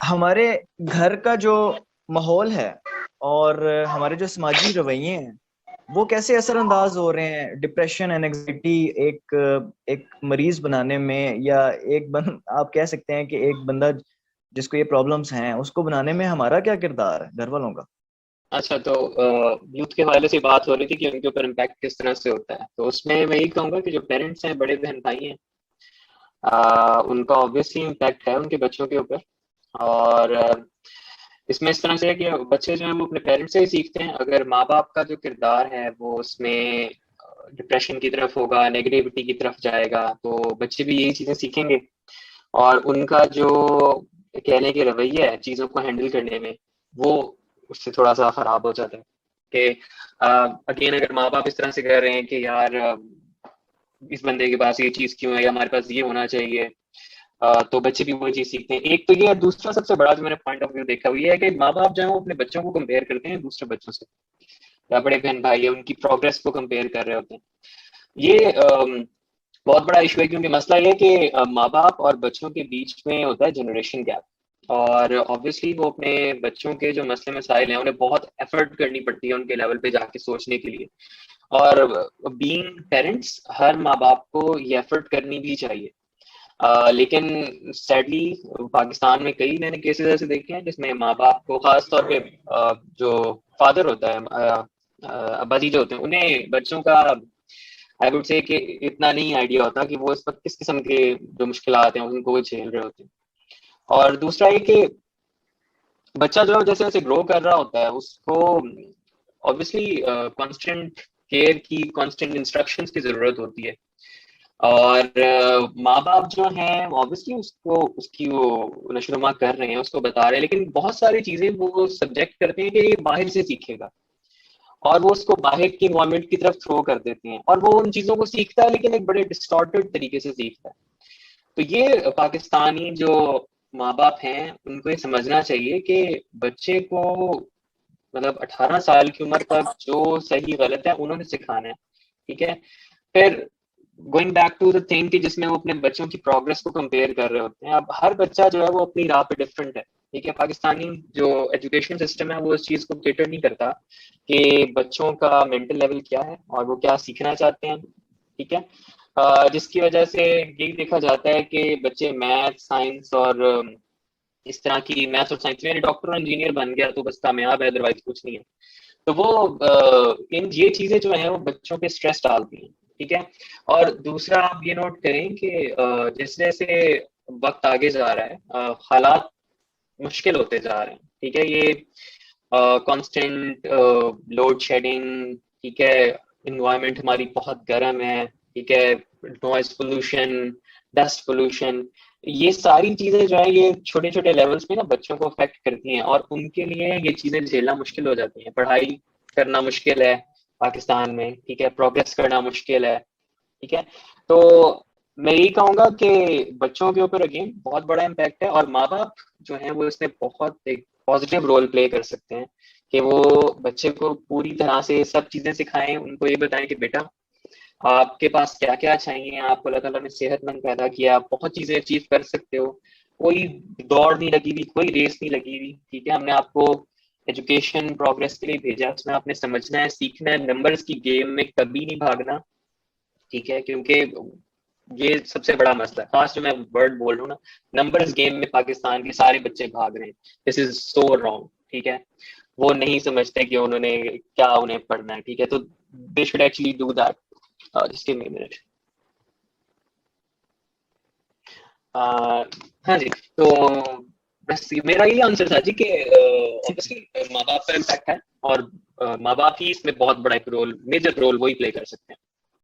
हमारे घर का जो माहौल है और हमारे जो समाजी रवैये हैं वो कैसे असरअंदाज हो रहे हैं डिप्रेशन एंड एंग्जाइटी एक एक मरीज बनाने में, या आप कह सकते हैं कि एक बंदा जिसको ये प्रॉब्लम्स हैं उसको बनाने में हमारा क्या किरदार है घर वालों का। अच्छा, तो यूथ के हवाले से बात हो रही थी कि उनके ऊपर इम्पैक्ट किस तरह से होता है। तो उसमें मैं यही कहूंगा कि जो पेरेंट्स हैं, बड़े बहन भाई हैं, उनका ऑब्वियसली इम्पैक्ट है उनके बच्चों के ऊपर। और इसमें इस तरह से है कि बच्चे जो हैं वो अपने पेरेंट्स से ही सीखते हैं। अगर माँ बाप का जो किरदार है वो उसमें डिप्रेशन की तरफ होगा, नेगेटिविटी की तरफ जाएगा, तो बच्चे भी यही चीजें सीखेंगे। और उनका जो कहने के रवैया है चीजों को हैंडल करने में, वो उससे थोड़ा सा खराब हो जाता है। कि अगेन, अगर माँ बाप इस तरह से कह रहे हैं कि यार इस बंदे के पास ये चीज क्यों है, या हमारे पास ये होना चाहिए, तो बच्चे भी वही चीज सीखते हैं। एक तो ये है, दूसरा सबसे बड़ा जो मैंने पॉइंट ऑफ व्यू देखा वो ये है कि माँ बाप जो है वो अपने बच्चों को कंपेयर करते हैं दूसरे बच्चों से, या बड़े बहन भाई है उनकी प्रोग्रेस को कंपेयर कर रहे होते हैं। ये बहुत बड़ा इशू है, क्योंकि मसला ये है कि माँ बाप और बच्चों के बीच में होता है जनरेशन गैप। और ऑब्वियसली वो अपने बच्चों के जो मसले मसाइल हैं उन्हें बहुत एफर्ट करनी पड़ती है उनके लेवल पे जाके सोचने के लिए। और बीइंग पेरेंट्स, हर माँ बाप को ये एफर्ट करनी भी चाहिए। लेकिन सैडली पाकिस्तान में कई मैंने केसेस ऐसे देखे हैं जिसमें माँ बाप को, खास तौर पे जो फादर होता है, अब्बा जी जो होते हैं, उन्हें बच्चों का आई वुड से कि इतना नहीं आइडिया होता कि वो इस वक्त किस किस्म के जो मुश्किलात हैं उनको वो झेल रहे होते हैं। और दूसरा ये कि बच्चा जो है जैसे जैसे ग्रो कर रहा होता है उसको ऑब्वियसली कांस्टेंट केयर की, कांस्टेंट इंस्ट्रक्शंस की जरूरत होती है। और माँ बाप जो हैं ऑब्वियसली उसको उसकी वो नशोनुमा कर रहे हैं, उसको बता रहे हैं, लेकिन बहुत सारी चीजें वो सब्जेक्ट करते हैं कि ये बाहर से सीखेगा, और वो उसको बाहर की इन्वायरमेंट की तरफ थ्रो कर देते हैं, और वो उन चीजों को सीखता है लेकिन एक बड़े डिस्टॉर्टेड तरीके से सीखता है। तो ये पाकिस्तानी जो माँ बाप हैं उनको ये समझना चाहिए कि बच्चे को, मतलब 18 साल की उम्र तक जो सही गलत है उन्होंने सिखाना है। ठीक है। फिर going back to the thing कि जिसमें वो अपने बच्चों की प्रोग्रेस को कंपेयर कर रहे होते हैं। अब हर बच्चा जो है वो अपनी राह पे डिफरेंट है। ठीक है। पाकिस्तानी जो एजुकेशन सिस्टम है वो इस चीज को केटर नहीं करता कि बच्चों का मेंटल लेवल क्या है और वो क्या सीखना चाहते हैं। ठीक है। जिसकी वजह से यही देखा जाता है कि बच्चे मैथ, साइंस और इस तरह की, मैथ और साइंस में डॉक्टर और इंजीनियर बन गया तो बस कामयाब है, अदरवाइज कुछ नहीं है। तो वो इन ये चीजें जो है वो बच्चों पे स्ट्रेस डालती हैं। ठीक है। और दूसरा आप ये नोट करें कि जैसे जैसे वक्त आगे जा रहा है, हालात मुश्किल होते जा रहे हैं। ठीक है। ये कांस्टेंट लोड शेडिंग, ठीक है, इन्वायरमेंट हमारी बहुत गर्म है, ठीक है, नॉइज पोल्यूशन, डस्ट पोल्यूशन, ये सारी चीजें जो है ये छोटे छोटे लेवल्स में ना बच्चों को अफेक्ट करती हैं, और उनके लिए ये चीजें झेलना मुश्किल हो जाती हैं। पढ़ाई करना मुश्किल है पाकिस्तान में, ठीक है, प्रोग्रेस करना मुश्किल है। ठीक है। तो मैं यही कहूंगा कि बच्चों के ऊपर अगेन बहुत बड़ा इम्पैक्ट है, और माँ बाप जो है वो इसमें बहुत एक पॉजिटिव रोल प्ले कर सकते हैं कि वो बच्चे को पूरी तरह से सब चीजें सिखाएं, उनको ये बताएं कि बेटा आपके पास क्या क्या चाहिए, आपको अल्लाह ताला ने सेहतमंद पैदा किया, आप बहुत चीजें अचीव कर सकते हो, कोई दौड़ नहीं लगी हुई, कोई रेस नहीं लगी हुई। ठीक है। हमने आपको एजुकेशन प्रोग्रेस के लिए भेजा, उसमें आपने समझना है, सीखना है, नंबर्स की गेम में कभी नहीं भागना। ठीक है। क्योंकि ये सबसे बड़ा मसला है, खास जो मैं वर्ड बोल रहा हूँ ना, नंबर्स गेम में पाकिस्तान के सारे बच्चे भाग रहे हैं। This is so wrong. ठीक है। वो नहीं समझते कि उन्होंने क्या उन्हें पढ़ना है। ठीक है। तो they should actually do that. Just give me minute. हाँ जी। तो बस मेरा यही आंसर था जी कि ऑब्वियसली माँ बाप का इम्पैक्ट है, और माँ बाप ही इसमें बहुत बड़ा एक रोल, मेजर रोल वही प्ले कर सकते हैं।